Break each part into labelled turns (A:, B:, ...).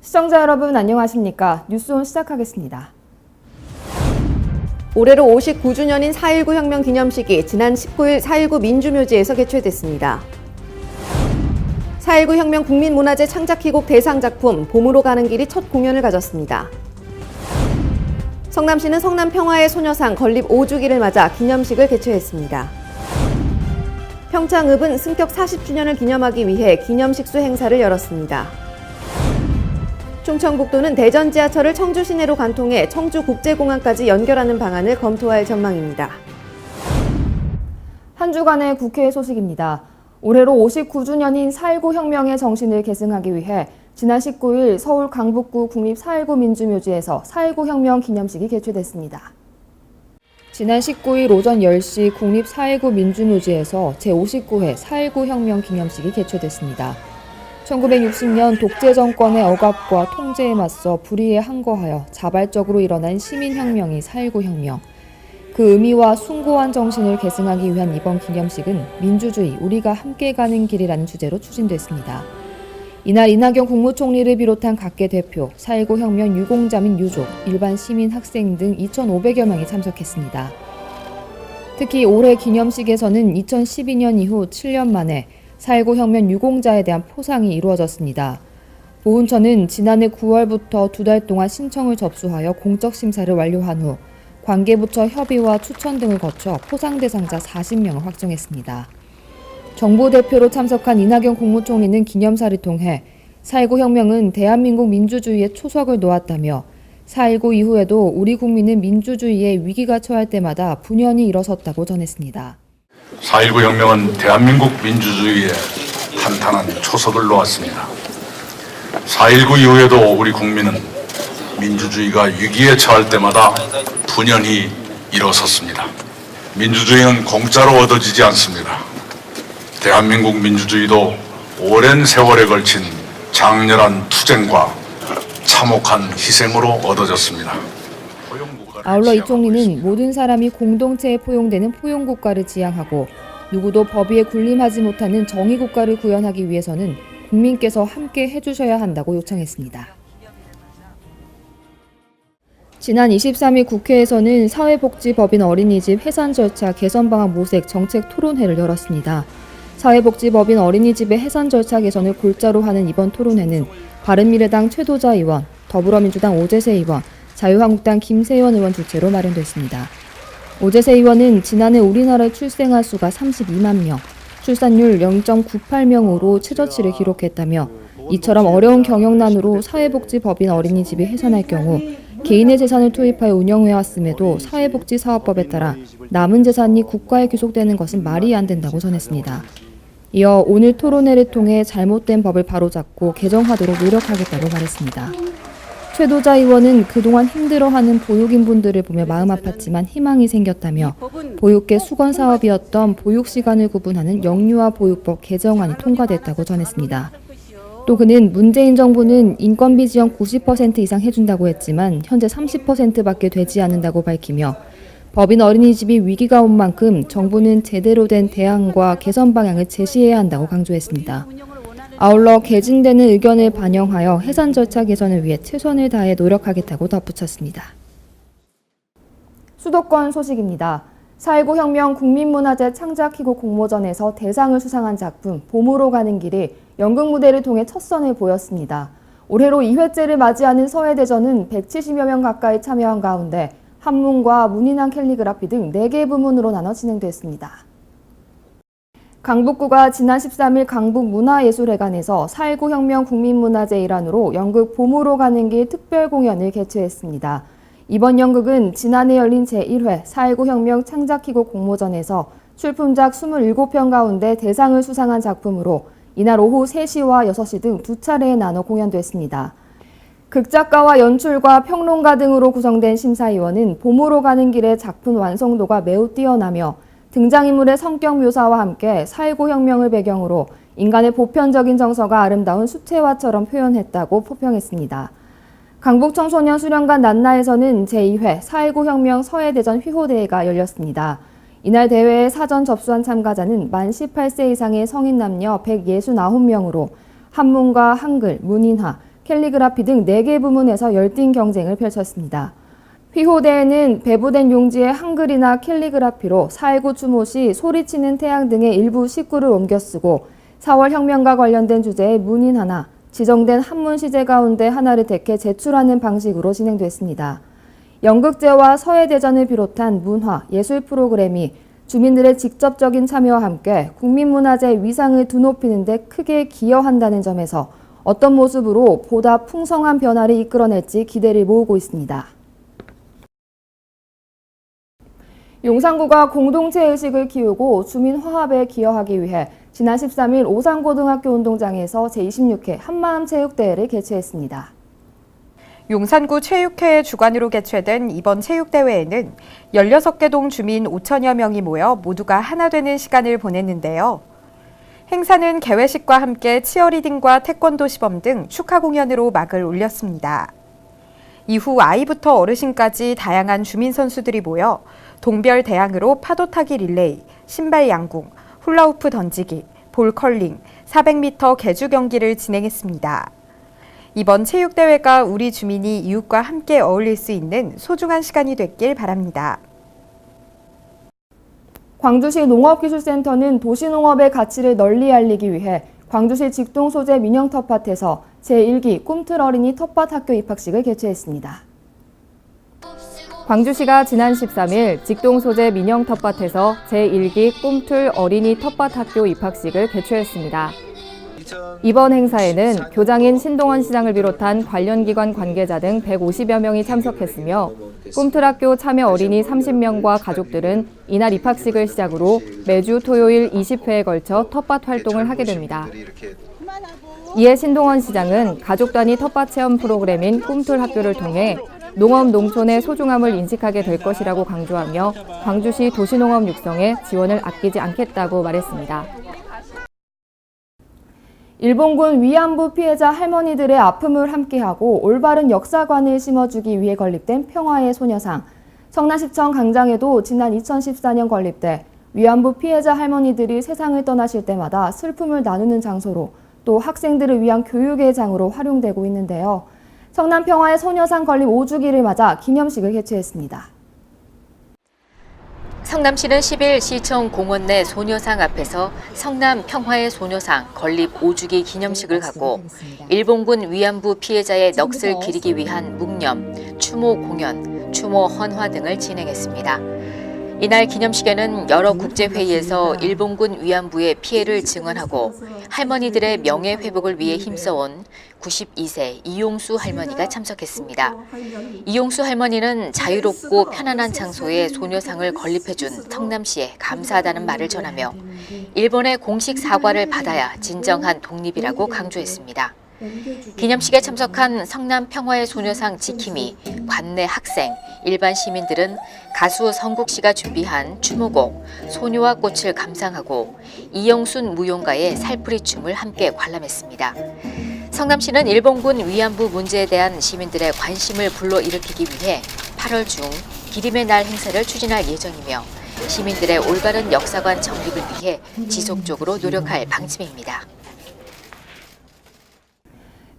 A: 시청자 여러분 안녕하십니까? 뉴스온 시작하겠습니다.
B: 올해로 59주년인 4.19 혁명 기념식이 지난 19일 4.19 민주묘지에서 개최됐습니다. 4.19 혁명 국민문화재 창작희곡 대상 작품 봄으로 가는 길이 첫 공연을 가졌습니다. 성남시는 성남평화의 소녀상 건립 5주기를 맞아 기념식을 개최했습니다. 평창읍은 승격 40주년을 기념하기 위해 기념식수 행사를 열었습니다. 충청북도는 대전 지하철을 청주 시내로 관통해 청주국제공항까지 연결하는 방안을 검토할 전망입니다.
A: 한 주간의 국회 소식입니다. 올해로 59주년인 4.19 혁명의 정신을 계승하기 위해 지난 19일 서울 강북구 국립 4.19 민주묘지에서 4.19 혁명 기념식이 개최됐습니다. 지난 19일 오전 10시 국립 4.19 민주묘지에서 제59회 4.19 혁명 기념식이 개최됐습니다. 1960년 독재 정권의 억압과 통제에 맞서 불의에 항거하여 자발적으로 일어난 시민혁명이 4.19 혁명. 그 의미와 숭고한 정신을 계승하기 위한 이번 기념식은 민주주의, 우리가 함께 가는 길이라는 주제로 추진됐습니다. 이날 이낙연 국무총리를 비롯한 각계 대표, 4.19 혁명 유공자 및 유족, 일반 시민, 학생 등 2,500여 명이 참석했습니다. 특히 올해 기념식에서는 2012년 이후 7년 만에 4.19 혁명 유공자에 대한 포상이 이루어졌습니다. 보훈처는 지난해 9월부터 2달 동안 신청을 접수하여 공적 심사를 완료한 후 관계부처 협의와 추천 등을 거쳐 포상 대상자 40명을 확정했습니다. 정부 대표로 참석한 이낙연 국무총리는 기념사를 통해 4.19 혁명은 대한민국 민주주의의 초석을 놓았다며 4.19 이후에도 우리 국민은 민주주의에 위기가 처할 때마다 분연히 일어섰다고 전했습니다.
C: 4.19 혁명은 대한민국 민주주의에 탄탄한 초석을 놓았습니다. 4.19 이후에도 우리 국민은 민주주의가 위기에 처할 때마다 분연히 일어섰습니다. 민주주의는 공짜로 얻어지지 않습니다. 대한민국 민주주의도 오랜 세월에 걸친 장렬한 투쟁과 참혹한 희생으로 얻어졌습니다.
A: 아울러 이 총리는 모든 사람이 공동체에 포용되는 포용국가를 지향하고 누구도 법위에 군림하지 못하는 정의국가를 구현하기 위해서는 국민께서 함께 해주셔야 한다고 요청했습니다. 지난 23일 국회에서는 사회복지법인 어린이집 해산 절차 개선 방안 모색 정책 토론회를 열었습니다. 사회복지법인 어린이집의 해산 절차 개선을 골자로 하는 이번 토론회는 바른미래당 최도자 의원, 더불어민주당 오재세 의원, 자유한국당 김세연 의원 주최로 마련됐습니다. 오재세 의원은 지난해 우리나라의 출생아 수가 32만 명, 출산율 0.98명으로 최저치를 기록했다며 이처럼 어려운 경영난으로 사회복지법인 어린이집이 해산할 경우 개인의 재산을 투입하여 운영해왔음에도 사회복지사업법에 따라 남은 재산이 국가에 귀속되는 것은 말이 안 된다고 전했습니다. 이어 오늘 토론회를 통해 잘못된 법을 바로잡고 개정하도록 노력하겠다고 말했습니다. 최도자 의원은 그동안 힘들어하는 보육인분들을 보며 마음 아팠지만 희망이 생겼다며 보육계 수건 사업이었던 보육시간을 구분하는 영유아 보육법 개정안이 통과됐다고 전했습니다. 또 그는 문재인 정부는 인건비 지원 90% 이상 해준다고 했지만 현재 30%밖에 되지 않는다고 밝히며 법인 어린이집이 위기가 온 만큼 정부는 제대로 된 대안과 개선 방향을 제시해야 한다고 강조했습니다. 아울러 개진되는 의견을 반영하여 해산 절차 개선을 위해 최선을 다해 노력하겠다고 덧붙였습니다. 수도권 소식입니다. 4.19 혁명 국민문화재 창작희곡 공모전에서 대상을 수상한 작품 봄으로 가는 길이 연극 무대를 통해 첫 선을 보였습니다. 올해로 2회째를 맞이하는 서해대전은 170여 명 가까이 참여한 가운데 한문과 문인왕 캘리그라피 등 4개 부문으로 나눠 진행됐습니다. 강북구가 지난 13일 강북문화예술회관에서 4.19 혁명 국민문화재 일환으로 연극 봄으로 가는 길 특별 공연을 개최했습니다. 이번 연극은 지난해 열린 제1회 4.19 혁명 창작희곡 공모전에서 출품작 27편 가운데 대상을 수상한 작품으로 이날 오후 3시와 6시 등 2차례에 나눠 공연됐습니다. 극작가와 연출가, 평론가 등으로 구성된 심사위원은 봄으로 가는 길의 작품 완성도가 매우 뛰어나며 등장인물의 성격 묘사와 함께 4.19 혁명을 배경으로 인간의 보편적인 정서가 아름다운 수채화처럼 표현했다고 포평했습니다. 강북청소년 수련관 난나에서는 제2회 4.19 혁명 서해대전 휘호대회가 열렸습니다. 이날 대회에 사전 접수한 참가자는 만 18세 이상의 성인 남녀 169명으로 한문과 한글, 문인화, 캘리그라피 등 4개 부문에서 열띤 경쟁을 펼쳤습니다. 휘호대에는 배부된 용지에 한글이나 캘리그라피로 4.19 추모 시 소리치는 태양 등의 일부 식구를 옮겨 쓰고 4월 혁명과 관련된 주제의 문인 하나, 지정된 한문 시제 가운데 하나를 택해 제출하는 방식으로 진행됐습니다. 연극제와 서해대전을 비롯한 문화, 예술 프로그램이 주민들의 직접적인 참여와 함께 국민문화재의 위상을 드높이는 데 크게 기여한다는 점에서 어떤 모습으로 보다 풍성한 변화를 이끌어낼지 기대를 모으고 있습니다. 용산구가 공동체 의식을 키우고 주민 화합에 기여하기 위해 지난 13일 오산고등학교 운동장에서 제26회 한마음 체육대회를 개최했습니다.
D: 용산구 체육회의 주관으로 개최된 이번 체육대회에는 16개 동 주민 5천여 명이 모여 모두가 하나 되는 시간을 보냈는데요. 행사는 개회식과 함께 치어리딩과 태권도 시범 등 축하 공연으로 막을 올렸습니다. 이후 아이부터 어르신까지 다양한 주민 선수들이 모여 동별 대항으로 파도타기 릴레이, 신발 양궁, 훌라후프 던지기, 볼컬링, 400m 계주 경기를 진행했습니다. 이번 체육대회가 우리 주민이 이웃과 함께 어울릴 수 있는 소중한 시간이 됐길 바랍니다.
A: 광주시 농업기술센터는 도시농업의 가치를 널리 알리기 위해 광주시 직동 소재 민영 텃밭에서 제1기 꿈틀 어린이 텃밭 학교 입학식을 개최했습니다. 광주시가 지난 13일 직동 소재 민영 텃밭에서 제1기 꿈틀 어린이 텃밭 학교 입학식을 개최했습니다. 이번 행사에는 교장인 신동원 시장을 비롯한 관련 기관 관계자 등 150여 명이 참석했으며 꿈틀학교 참여 어린이 30명과 가족들은 이날 입학식을 시작으로 매주 토요일 20회에 걸쳐 텃밭 활동을 하게 됩니다. 이에 신동원 시장은 가족 단위 텃밭 체험 프로그램인 꿈틀 학교를 통해 농업 농촌의 소중함을 인식하게 될 것이라고 강조하며 광주시 도시농업 육성에 지원을 아끼지 않겠다고 말했습니다. 일본군 위안부 피해자 할머니들의 아픔을 함께하고 올바른 역사관을 심어주기 위해 건립된 평화의 소녀상. 성남시청 강장에도 지난 2014년 건립돼 위안부 피해자 할머니들이 세상을 떠나실 때마다 슬픔을 나누는 장소로 또 학생들을 위한 교육의 장으로 활용되고 있는데요. 성남 평화의 소녀상 건립 5주기를 맞아 기념식을 개최했습니다.
E: 성남시는 10일 시청 공원 내 소녀상 앞에서 성남 평화의 소녀상 건립 5주기 기념식을 갖고 일본군 위안부 피해자의 넋을 기리기 위한 묵념, 추모 공연, 추모 헌화 등을 진행했습니다. 이날 기념식에는 여러 국제회의에서 일본군 위안부의 피해를 증언하고 할머니들의 명예회복을 위해 힘써온 92세 이용수 할머니가 참석했습니다. 이용수 할머니는 자유롭고 편안한 장소에 소녀상을 건립해준 성남시에 감사하다는 말을 전하며 일본의 공식 사과를 받아야 진정한 독립이라고 강조했습니다. 기념식에 참석한 성남 평화의 소녀상 지킴이, 관내 학생, 일반 시민들은 가수 성국 씨가 준비한 추모곡 소녀와 꽃을 감상하고 이영순 무용가의 살풀이 춤을 함께 관람했습니다. 성남시는 일본군 위안부 문제에 대한 시민들의 관심을 불러일으키기 위해 8월 중 기림의 날 행사를 추진할 예정이며 시민들의 올바른 역사관 정립을 위해 지속적으로 노력할 방침입니다.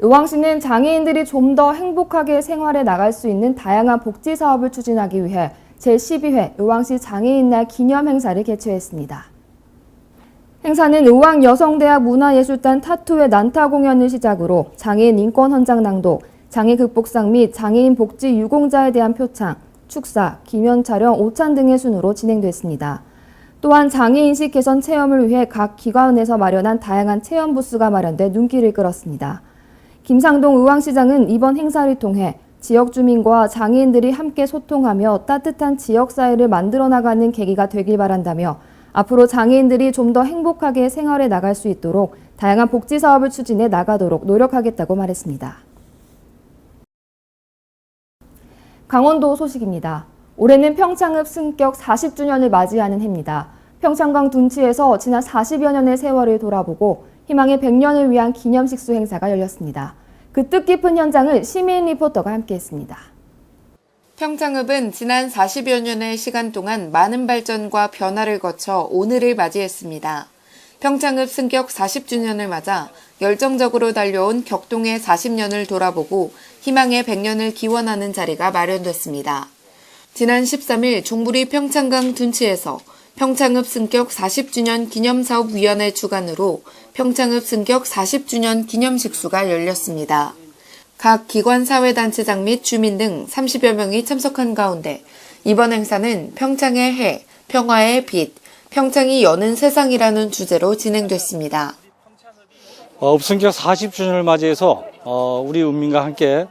A: 의왕시는 장애인들이 좀 더 행복하게 생활해 나갈 수 있는 다양한 복지 사업을 추진하기 위해 제12회 의왕시 장애인날 기념 행사를 개최했습니다. 행사는 의왕 여성대학 문화예술단 타투의 난타 공연을 시작으로 장애인 인권 헌장 낭독, 장애 극복상 및 장애인 복지 유공자에 대한 표창, 축사, 기면 촬영, 오찬 등의 순으로 진행됐습니다. 또한 장애인식 개선 체험을 위해 각 기관에서 마련한 다양한 체험 부스가 마련돼 눈길을 끌었습니다. 김상동 의왕시장은 이번 행사를 통해 지역 주민과 장애인들이 함께 소통하며 따뜻한 지역사회를 만들어 나가는 계기가 되길 바란다며 앞으로 장애인들이 좀 더 행복하게 생활해 나갈 수 있도록 다양한 복지 사업을 추진해 나가도록 노력하겠다고 말했습니다. 강원도 소식입니다. 올해는 평창읍 승격 40주년을 맞이하는 해입니다. 평창강 둔치에서 지난 40여 년의 세월을 돌아보고 희망의 100년을 위한 기념식수 행사가 열렸습니다. 그 뜻깊은 현장을 시민 리포터가 함께했습니다.
F: 평창읍은 지난 40여 년의 시간 동안 많은 발전과 변화를 거쳐 오늘을 맞이했습니다. 평창읍 승격 40주년을 맞아 열정적으로 달려온 격동의 40년을 돌아보고 희망의 100년을 기원하는 자리가 마련됐습니다. 지난 13일 종부리 평창강 둔치에서 평창읍 승격 40주년 기념사업위원회 주관으로 평창읍 승격 40주년 기념식수가 열렸습니다. 각 기관 사회단체장 및 주민 등 30여 명이 참석한 가운데 이번 행사는 평창의 해, 평화의 빛, 평창이 여는 세상이라는 주제로 진행됐습니다.
G: 읍승격 40주년을 맞이해서 우리 읍민과 함께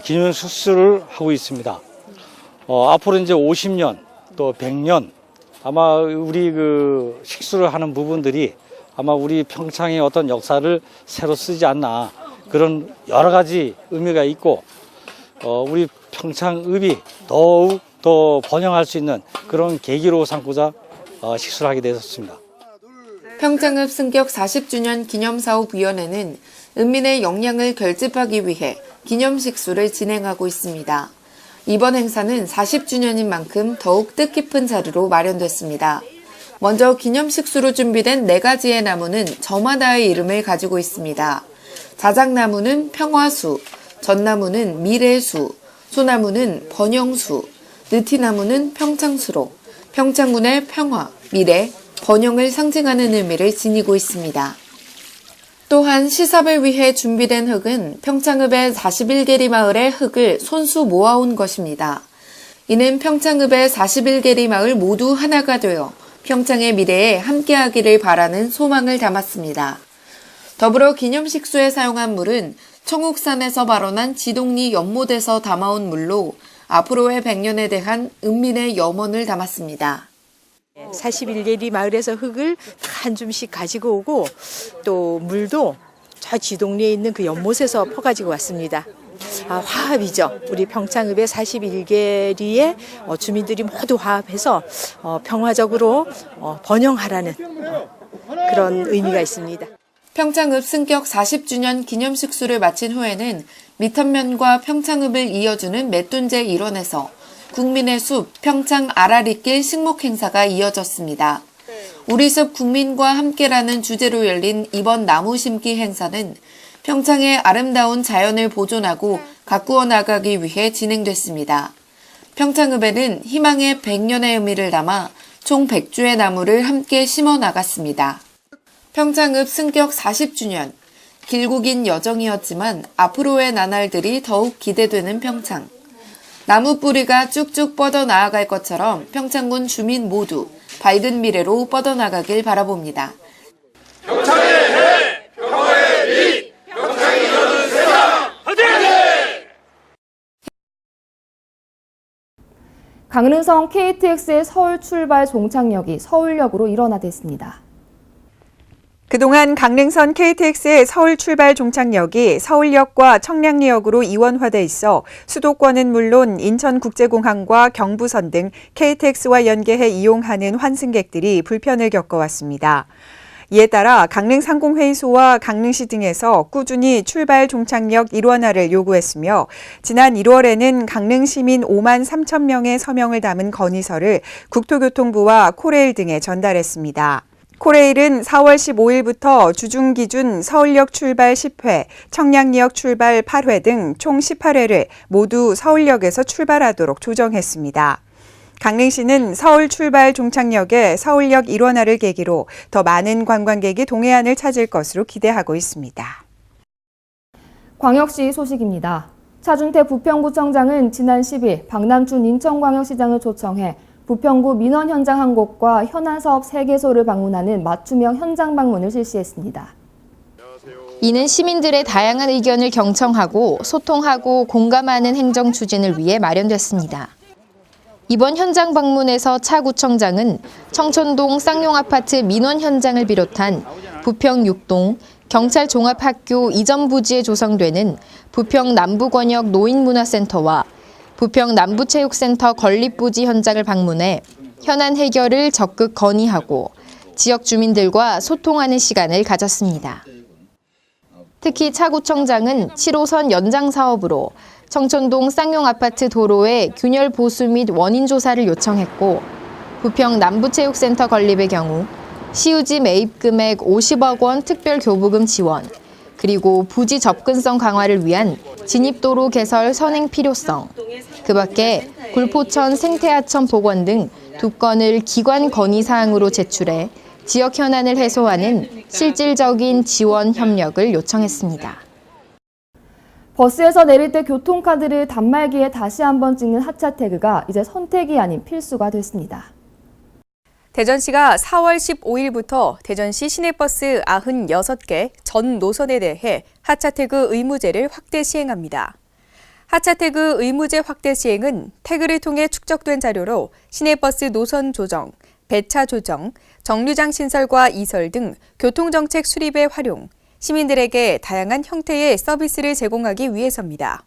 G: 기념식수를 하고 있습니다. 앞으로 이제 50년 또 100년 아마 우리 그 식수를 하는 부분들이 아마 우리 평창의 어떤 역사를 새로 쓰지 않나 그런 여러 가지 의미가 있고 우리 평창읍이 더욱 더 번영할 수 있는 그런 계기로 삼고자 식수를 하게 되었습니다.
F: 평창읍 승격 40주년 기념사업위원회는 읍민의 역량을 결집하기 위해 기념식수를 진행하고 있습니다. 이번 행사는 40주년인 만큼 더욱 뜻깊은 자리로 마련됐습니다. 먼저 기념식수로 준비된 4가지의 나무는 저마다의 이름을 가지고 있습니다. 자작나무는 평화수, 전나무는 미래수, 소나무는 번영수, 느티나무는 평창수로 평창군의 평화, 미래, 번영을 상징하는 의미를 지니고 있습니다. 또한 시삽을 위해 준비된 흙은 평창읍의 41계리 마을의 흙을 손수 모아온 것입니다. 이는 평창읍의 41계리 마을 모두 하나가 되어 평창의 미래에 함께하기를 바라는 소망을 담았습니다. 더불어 기념식수에 사용한 물은 청옥산에서 발원한 지동리 연못에서 담아온 물로 앞으로의 100년에 대한 읍민의 염원을 담았습니다.
H: 41계리 마을에서 흙을 한 줌씩 가지고 오고 또 물도 저 지동리에 있는 그 연못에서 퍼가지고 왔습니다. 화합이죠. 우리 평창읍의 41계리의 주민들이 모두 화합해서 평화적으로 번영하라는 그런 의미가 있습니다.
F: 평창읍 승격 40주년 기념식수를 마친 후에는 미탄면과 평창읍을 이어주는 맷돈제 일원에서 국민의 숲 평창 아라리길 식목 행사가 이어졌습니다. 우리 숲 국민과 함께라는 주제로 열린 이번 나무 심기 행사는 평창의 아름다운 자연을 보존하고 가꾸어 나가기 위해 진행됐습니다. 평창읍에는 희망의 100년의 의미를 담아 총 100주의 나무를 함께 심어 나갔습니다. 평창읍 승격 40주년, 길고 긴 여정이었지만 앞으로의 나날들이 더욱 기대되는 평창. 나무 뿌리가 쭉쭉 뻗어 나아갈 것처럼 평창군 주민 모두 밝은 미래로 뻗어나가길 바라봅니다.
I: 평창의 해, 평화의 빛, 평창이 여는 세상, 화이팅!
A: 강릉성 KTX의 서울 출발 종착역이 서울역으로 일원화됐습니다.
D: 그동안 강릉선 KTX의 서울 출발 종착역이 서울역과 청량리역으로 이원화돼 있어 수도권은 물론 인천국제공항과 경부선 등 KTX와 연계해 이용하는 환승객들이 불편을 겪어왔습니다. 이에 따라 강릉상공회의소와 강릉시 등에서 꾸준히 출발 종착역 일원화를 요구했으며 지난 1월에는 강릉시민 5만 3천 명의 서명을 담은 건의서를 국토교통부와 코레일 등에 전달했습니다. 코레일은 4월 15일부터 주중 기준 서울역 출발 10회, 청량리역 출발 8회 등 총 18회를 모두 서울역에서 출발하도록 조정했습니다. 강릉시는 서울 출발 종착역의 서울역 일원화를 계기로 더 많은 관광객이 동해안을 찾을 것으로 기대하고 있습니다.
A: 광역시 소식입니다. 차준태 부평구청장은 지난 10일 박남춘 인천광역시장을 초청해 부평구 민원 현장 한 곳과 현안 사업 3개소를 방문하는 맞춤형 현장 방문을 실시했습니다.
J: 이는 시민들의 다양한 의견을 경청하고 소통하고 공감하는 행정 추진을 위해 마련됐습니다. 이번 현장 방문에서 차 구청장은 청천동 쌍용아파트 민원 현장을 비롯한 부평 6동 경찰 종합학교 이전 부지에 조성되는 부평 남부권역 노인문화센터와 부평 남부체육센터 건립부지 현장을 방문해 현안 해결을 적극 건의하고 지역 주민들과 소통하는 시간을 가졌습니다. 특히 차 구청장은 7호선 연장 사업으로 청천동 쌍용아파트 도로의 균열 보수 및 원인 조사를 요청했고 부평 남부체육센터 건립의 경우 시우지 매입 금액 50억 원 특별 교부금 지원, 그리고 부지 접근성 강화를 위한 진입도로 개설 선행 필요성, 그 밖에 굴포천 생태하천 복원 등 2건을 기관 건의 사항으로 제출해 지역 현안을 해소하는 실질적인 지원 협력을 요청했습니다.
A: 버스에서 내릴 때 교통카드를 단말기에 다시 한번 찍는 하차 태그가 이제 선택이 아닌 필수가 됐습니다.
K: 대전시가 4월 15일부터 대전시 시내버스 96개 전 노선에 대해 하차태그 의무제를 확대 시행합니다. 하차태그 의무제 확대 시행은 태그를 통해 축적된 자료로 시내버스 노선 조정, 배차 조정, 정류장 신설과 이설 등 교통정책 수립에 활용, 시민들에게 다양한 형태의 서비스를 제공하기 위해서입니다.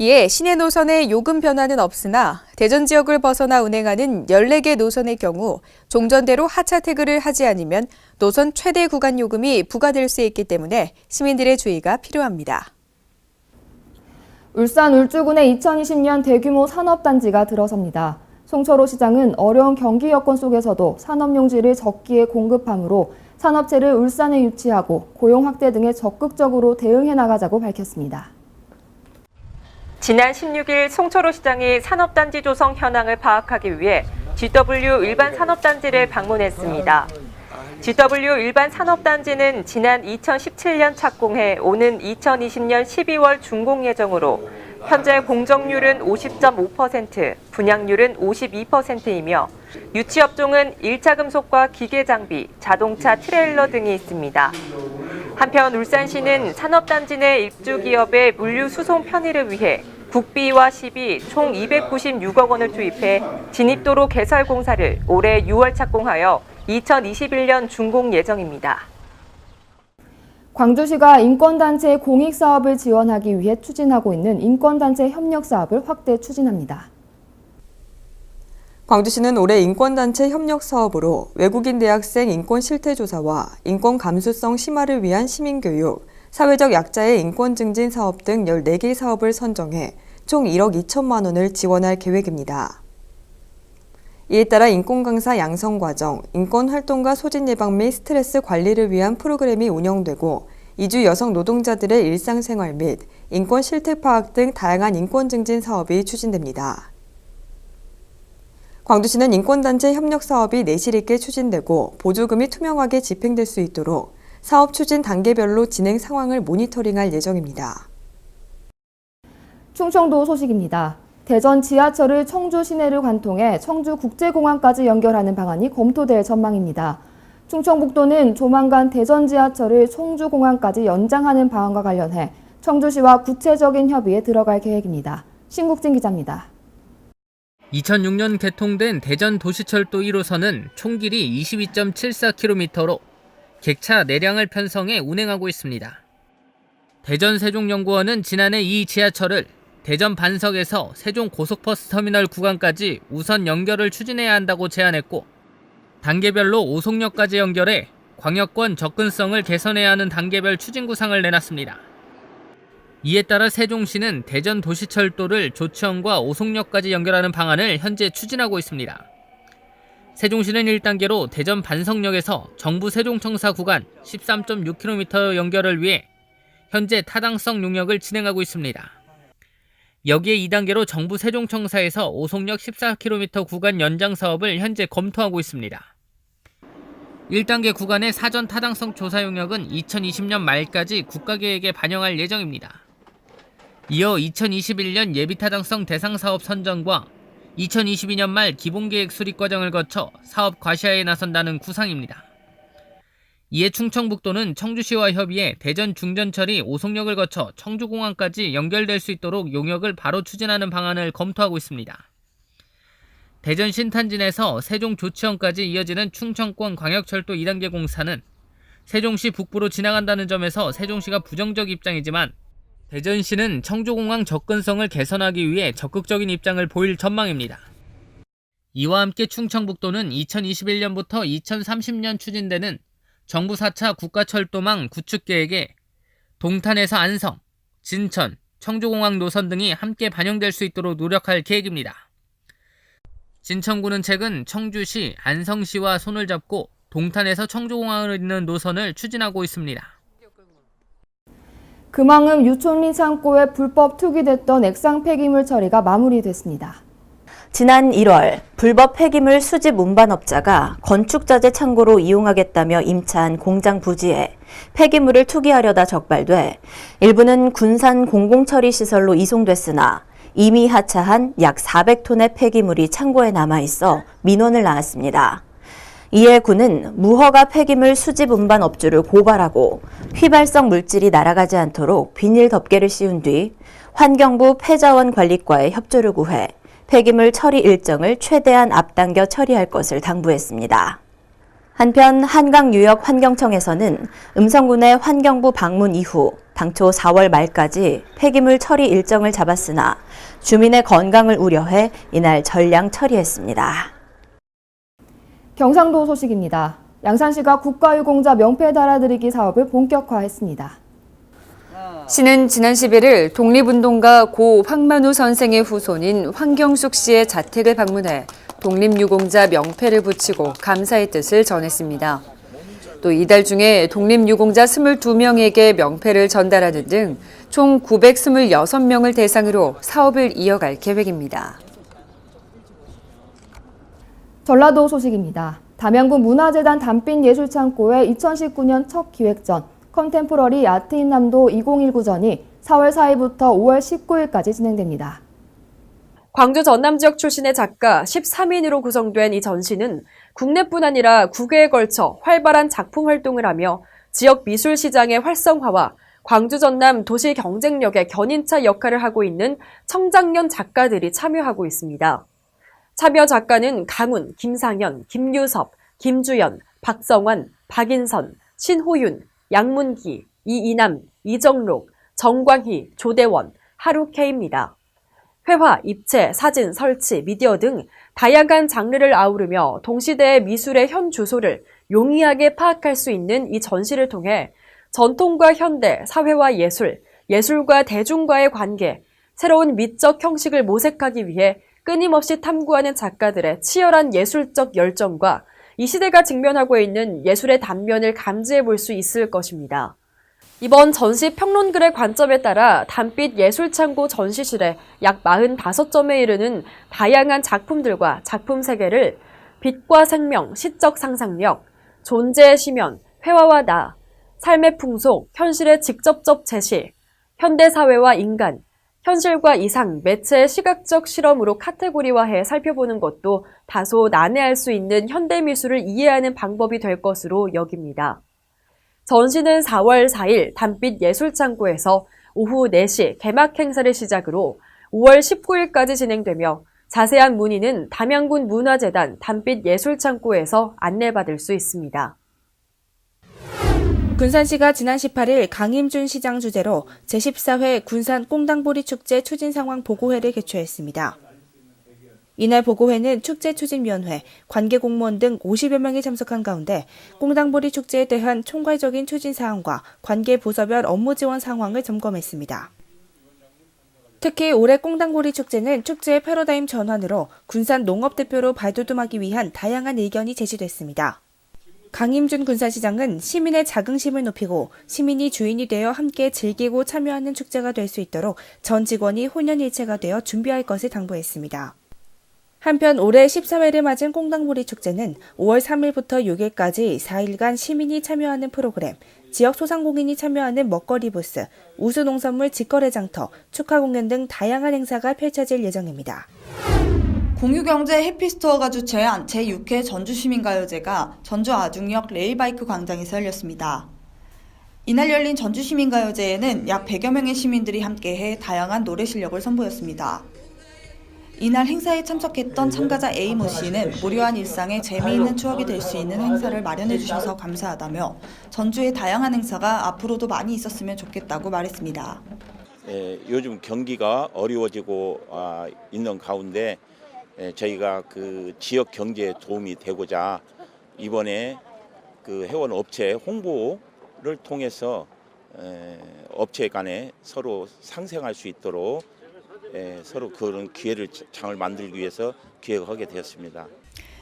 K: 이에 시내 노선의 요금 변화는 없으나 대전 지역을 벗어나 운행하는 14개 노선의 경우 종전대로 하차 태그를 하지 않으면 노선 최대 구간 요금이 부과될 수 있기 때문에 시민들의 주의가 필요합니다.
A: 울산 울주군의 2020년 대규모 산업단지가 들어섭니다. 송철호 시장은 어려운 경기 여건 속에서도 산업용지를 적기에 공급함으로 산업체를 울산에 유치하고 고용 확대 등에 적극적으로 대응해 나가자고 밝혔습니다.
L: 지난 16일 송철호 시장이 산업단지 조성 현황을 파악하기 위해 GW 일반 산업단지를 방문했습니다. GW 일반 산업단지는 지난 2017년 착공해 오는 2020년 12월 준공 예정으로 현재 공정률은 50.5%, 분양률은 52%이며 유치 업종은 1차 금속과 기계 장비, 자동차 트레일러 등이 있습니다. 한편 울산시는 산업단지 내 입주 기업의 물류 수송 편의를 위해 국비와 시비 총 296억 원을 투입해 진입도로 개설 공사를 올해 6월 착공하여 2021년 준공 예정입니다.
A: 광주시가 인권단체의 공익사업을 지원하기 위해 추진하고 있는 인권단체 협력사업을 확대 추진합니다.
M: 광주시는 올해 인권단체 협력사업으로 외국인 대학생 인권 실태조사와 인권 감수성 심화를 위한 시민교육, 사회적 약자의 인권 증진 사업 등 14개 사업을 선정해 총 1억 2천만 원을 지원할 계획입니다. 이에 따라 인권 강사 양성 과정, 인권 활동가 소진 예방 및 스트레스 관리를 위한 프로그램이 운영되고 이주 여성 노동자들의 일상생활 및 인권 실태 파악 등 다양한 인권 증진 사업이 추진됩니다. 광주시는 인권단체 협력 사업이 내실 있게 추진되고 보조금이 투명하게 집행될 수 있도록 사업 추진 단계별로 진행 상황을 모니터링할 예정입니다.
A: 충청도 소식입니다. 대전 지하철을 청주 시내를 관통해 청주국제공항까지 연결하는 방안이 검토될 전망입니다. 충청북도는 조만간 대전 지하철을 청주공항까지 연장하는 방안과 관련해 청주시와 구체적인 협의에 들어갈 계획입니다. 신국진 기자입니다.
N: 2006년 개통된 대전 도시철도 1호선은 총 길이 22.74km로 객차 내량을 편성해 운행하고 있습니다. 대전 세종연구원은 지난해 이 지하철을 대전 반석에서 세종 고속버스 터미널 구간까지 우선 연결을 추진해야 한다고 제안했고 단계별로 오송역까지 연결해 광역권 접근성을 개선해야 하는 단계별 추진 구상을 내놨습니다. 이에 따라 세종시는 대전 도시철도를 조치원과 오송역까지 연결하는 방안을 현재 추진하고 있습니다. 세종시는 1단계로 대전 반석역에서 정부 세종청사 구간 13.6km 연결을 위해 현재 타당성 용역을 진행하고 있습니다. 여기에 2단계로 정부 세종청사에서 오송역 14km 구간 연장 사업을 현재 검토하고 있습니다. 1단계 구간의 사전 타당성 조사 용역은 2020년 말까지 국가계획에 반영할 예정입니다. 이어 2021년 예비타당성 대상사업 선정과 2022년 말 기본계획 수립 과정을 거쳐 사업 과시화에 나선다는 구상입니다. 이에 충청북도는 청주시와 협의해 대전 중전철이 오송역을 거쳐 청주공항까지 연결될 수 있도록 용역을 바로 추진하는 방안을 검토하고 있습니다. 대전 신탄진에서 세종 조치원까지 이어지는 충청권 광역철도 2단계 공사는 세종시 북부로 지나간다는 점에서 세종시가 부정적 입장이지만 대전시는 청주공항 접근성을 개선하기 위해 적극적인 입장을 보일 전망입니다. 이와 함께 충청북도는 2021년부터 2030년 추진되는 정부 4차 국가철도망 구축 계획에 동탄에서 안성, 진천, 청주공항 노선 등이 함께 반영될 수 있도록 노력할 계획입니다. 진천구는 최근 청주시, 안성시와 손을 잡고 동탄에서 청주공항을 잇는 노선을 추진하고 있습니다.
A: 금왕읍 유촌리 창고에 불법 투기됐던 액상 폐기물 처리가 마무리됐습니다.
O: 지난 1월 불법 폐기물 수집 운반업자가 건축자재 창고로 이용하겠다며 임차한 공장 부지에 폐기물을 투기하려다 적발돼 일부는 군산 공공처리시설로 이송됐으나 이미 하차한 약 400톤의 폐기물이 창고에 남아있어 민원을 낳았습니다. 이에 군은 무허가 폐기물 수집 운반 업주를 고발하고 휘발성 물질이 날아가지 않도록 비닐 덮개를 씌운 뒤 환경부 폐자원관리과에 협조를 구해 폐기물 처리 일정을 최대한 앞당겨 처리할 것을 당부했습니다. 한편 한강유역환경청에서는 음성군의 환경부 방문 이후 당초 4월 말까지 폐기물 처리 일정을 잡았으나 주민의 건강을 우려해 이날 전량 처리했습니다.
A: 경상도 소식입니다. 양산시가 국가유공자 명패 달아드리기 사업을 본격화했습니다.
P: 시는 지난 11일 독립운동가 고 황만우 선생의 후손인 황경숙 씨의 자택을 방문해 독립유공자 명패를 붙이고 감사의 뜻을 전했습니다. 또 이달 중에 독립유공자 22명에게 명패를 전달하는 등 총 926명을 대상으로 사업을 이어갈 계획입니다.
A: 전라도 소식입니다. 담양군 문화재단 담빛예술창고의 2019년 첫 기획전 컨템포러리 아트인남도 2019전이 4월 4일부터 5월 19일까지 진행됩니다.
K: 광주 전남 지역 출신의 작가 13인으로 구성된 이 전시는 국내뿐 아니라 국외에 걸쳐 활발한 작품 활동을 하며 지역 미술 시장의 활성화와 광주 전남 도시 경쟁력의 견인차 역할을 하고 있는 청장년 작가들이 참여하고 있습니다. 참여 작가는 강훈, 김상현, 김유섭, 김주연, 박성환, 박인선, 신호윤, 양문기, 이이남, 이정록, 정광희, 조대원, 하루케입니다. 회화, 입체, 사진, 설치, 미디어 등 다양한 장르를 아우르며 동시대의 미술의 현 주소를 용이하게 파악할 수 있는 이 전시를 통해 전통과 현대, 사회와 예술, 예술과 대중과의 관계, 새로운 미적 형식을 모색하기 위해 끊임없이 탐구하는 작가들의 치열한 예술적 열정과 이 시대가 직면하고 있는 예술의 단면을 감지해 볼 수 있을 것입니다. 이번 전시 평론글의 관점에 따라 담빛 예술창고 전시실에 약 45점에 이르는 다양한 작품들과 작품 세계를 빛과 생명, 시적 상상력, 존재의 심연, 회화와 나, 삶의 풍속, 현실의 직접적 제시, 현대사회와 인간, 현실과 이상, 매체의 시각적 실험으로 카테고리화해 살펴보는 것도 다소 난해할 수 있는 현대미술을 이해하는 방법이 될 것으로 여깁니다. 전시는 4월 4일 담빛 예술창고에서 오후 4시 개막 행사를 시작으로 5월 19일까지 진행되며 자세한 문의는 담양군 문화재단 담빛 예술창고에서 안내받을 수 있습니다.
Q: 군산시가 지난 18일 강임준 시장 주재로 제14회 군산 꽁당보리 축제 추진 상황 보고회를 개최했습니다. 이날 보고회는 축제추진위원회, 관계공무원 등 50여 명이 참석한 가운데 꽁당보리 축제에 대한 총괄적인 추진 사항과 관계 부서별 업무 지원 상황을 점검했습니다. 특히 올해 꽁당보리 축제는 축제의 패러다임 전환으로 군산 농업대표로 발돋움하기 위한 다양한 의견이 제시됐습니다. 강임준 군산시장은 시민의 자긍심을 높이고 시민이 주인이 되어 함께 즐기고 참여하는 축제가 될 수 있도록 전 직원이 혼연일체가 되어 준비할 것을 당부했습니다. 한편 올해 14회를 맞은 꽁당보리 축제는 5월 3일부터 6일까지 4일간 시민이 참여하는 프로그램, 지역 소상공인이 참여하는 먹거리 부스, 우수농산물 직거래 장터, 축하 공연 등 다양한 행사가 펼쳐질 예정입니다.
R: 공유경제 해피스토어가 주최한 제6회 전주시민가요제가 전주 아중역 레일바이크 광장에서 열렸습니다. 이날 열린 전주시민가요제에는 약 100여 명의 시민들이 함께해 다양한 노래 실력을 선보였습니다. 이날 행사에 참석했던 참가자 A모 씨는 무료한 일상에 재미있는 추억이 될 수 있는 행사를 마련해 주셔서 감사하다며 전주의 다양한 행사가 앞으로도 많이 있었으면 좋겠다고 말했습니다.
S: 요즘 경기가 어려워지고 있는 가운데 저희가 그 지역 경제에 도움이 되고자 이번에 그 회원 업체 홍보를 통해서 업체 간에 서로 상생할 수 있도록 서로 그런 기회를 장을 만들기 위해서 기획하게 되었습니다.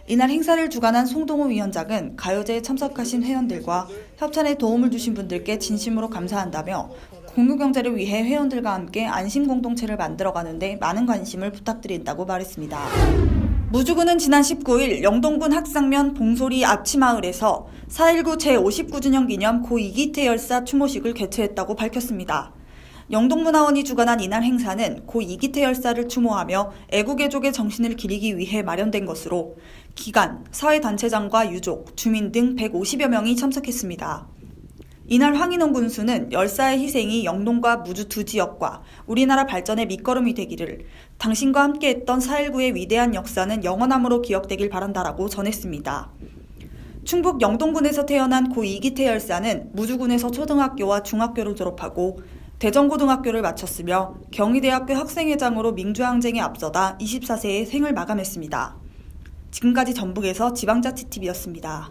R: 이날 행사를 주관한 송동호 위원장은 가요제에 참석하신 회원들과 협찬에 도움을 주신 분들께 진심으로 감사한다며 공유경제를 위해 회원들과 함께 안심공동체를 만들어가는데 많은 관심을 부탁드린다고 말했습니다. 무주군은 지난 19일 영동군 학상면 봉소리 앞치마을에서 4.19 제59주년 기념 고 이기태 열사 추모식을 개최했다고 밝혔습니다. 영동문화원이 주관한 이날 행사는 고 이기태 열사를 추모하며 애국애족의 정신을 기리기 위해 마련된 것으로 기관, 사회단체장과 유족, 주민 등 150여 명이 참석했습니다. 이날 황인홍 군수는 열사의 희생이 영동과 무주 두 지역과 우리나라 발전의 밑거름이 되기를, 당신과 함께했던 4.19의 위대한 역사는 영원함으로 기억되길 바란다라고 전했습니다. 충북 영동군에서 태어난 고 이기태 열사는 무주군에서 초등학교와 중학교를 졸업하고 대전고등학교를 마쳤으며 경희대학교 학생회장으로 민주항쟁에 앞서다 24세에 생을 마감했습니다. 지금까지 전북에서 지방자치TV였습니다.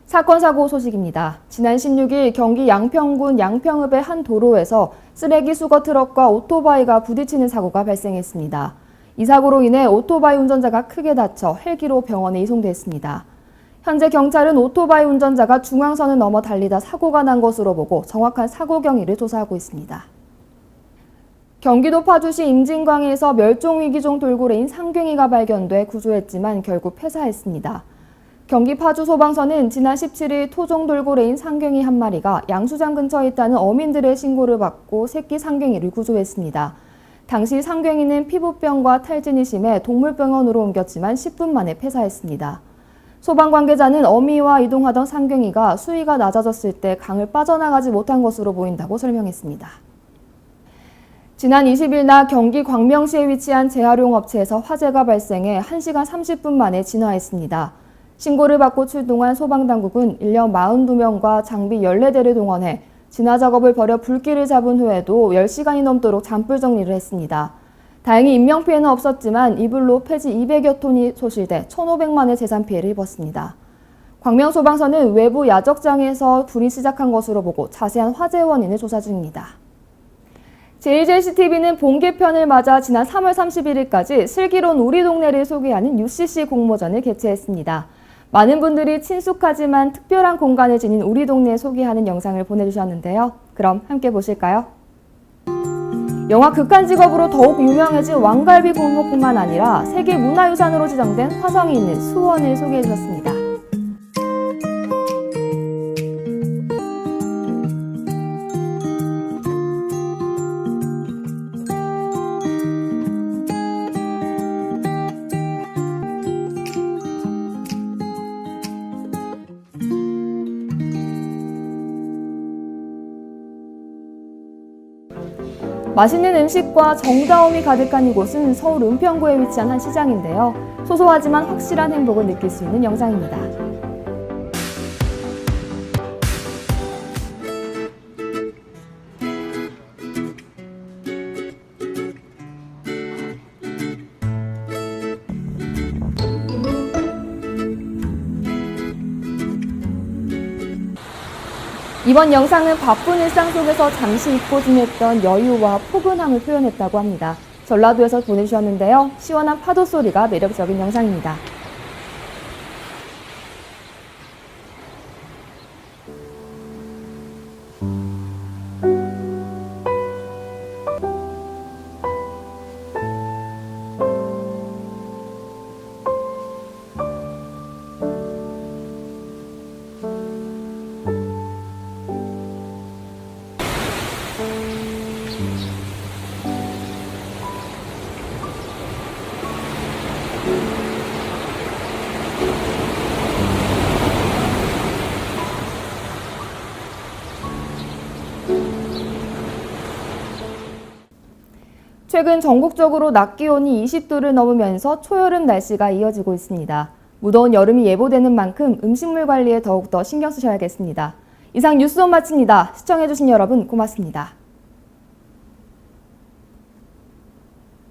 A: 사건 사고 소식입니다. 지난 16일 경기 양평군 양평읍의 한 도로에서 쓰레기 수거 트럭과 오토바이가 부딪히는 사고가 발생했습니다. 이 사고로 인해 오토바이 운전자가 크게 다쳐 헬기로 병원에 이송됐습니다. 현재 경찰은 오토바이 운전자가 중앙선을 넘어 달리다 사고가 난 것으로 보고 정확한 사고 경위를 조사하고 있습니다. 경기도 파주시 임진광에서 멸종위기종 돌고래인 상괭이가 발견돼 구조했지만 결국 폐사했습니다. 경기 파주 소방서는 지난 17일 토종 돌고래인 상괭이 한 마리가 양수장 근처에 있다는 어민들의 신고를 받고 새끼 상괭이를 구조했습니다. 당시 상괭이는 피부병과 탈진이 심해 동물병원으로 옮겼지만 10분 만에 폐사했습니다. 소방 관계자는 어미와 이동하던 상괭이가 수위가 낮아졌을 때 강을 빠져나가지 못한 것으로 보인다고 설명했습니다. 지난 20일 낮 경기 광명시에 위치한 재활용 업체에서 화재가 발생해 1시간 30분 만에 진화했습니다. 신고를 받고 출동한 소방당국은 인력 42명과 장비 14대를 동원해 진화 작업을 벌여 불길을 잡은 후에도 10시간이 넘도록 잔불 정리를 했습니다. 다행히 인명피해는 없었지만 이불로 폐지 200여 톤이 소실돼 1,500만 원의 재산 피해를 입었습니다. 광명소방서는 외부 야적장에서 불이 시작한 것으로 보고 자세한 화재 원인을 조사 중입니다. JJCTV는 봄 개편을 맞아 지난 3월 31일까지 슬기로운 우리 동네를 소개하는 UCC 공모전을 개최했습니다. 많은 분들이 친숙하지만 특별한 공간을 지닌 우리 동네 소개하는 영상을 보내주셨는데요. 그럼 함께 보실까요? 영화 극한직업으로 더욱 유명해진 왕갈비 골목뿐만 아니라 세계문화유산으로 지정된 화성이 있는 수원을 소개해주셨습니다. 맛있는 음식과 정다움이 가득한 이곳은 서울 은평구에 위치한 한 시장인데요. 소소하지만 확실한 행복을 느낄 수 있는 영상입니다. 이번 영상은 바쁜 일상 속에서 잠시 잊고 지냈던 여유와 포근함을 표현했다고 합니다. 전라도에서 보내주셨는데요. 시원한 파도 소리가 매력적인 영상입니다. 최근 전국적으로 낮 기온이 20도를 넘으면서 초여름 날씨가 이어지고 있습니다. 무더운 여름이 예보되는 만큼 음식물 관리에 더욱더 신경 쓰셔야겠습니다. 이상 뉴스원 마칩니다. 시청해주신 여러분 고맙습니다.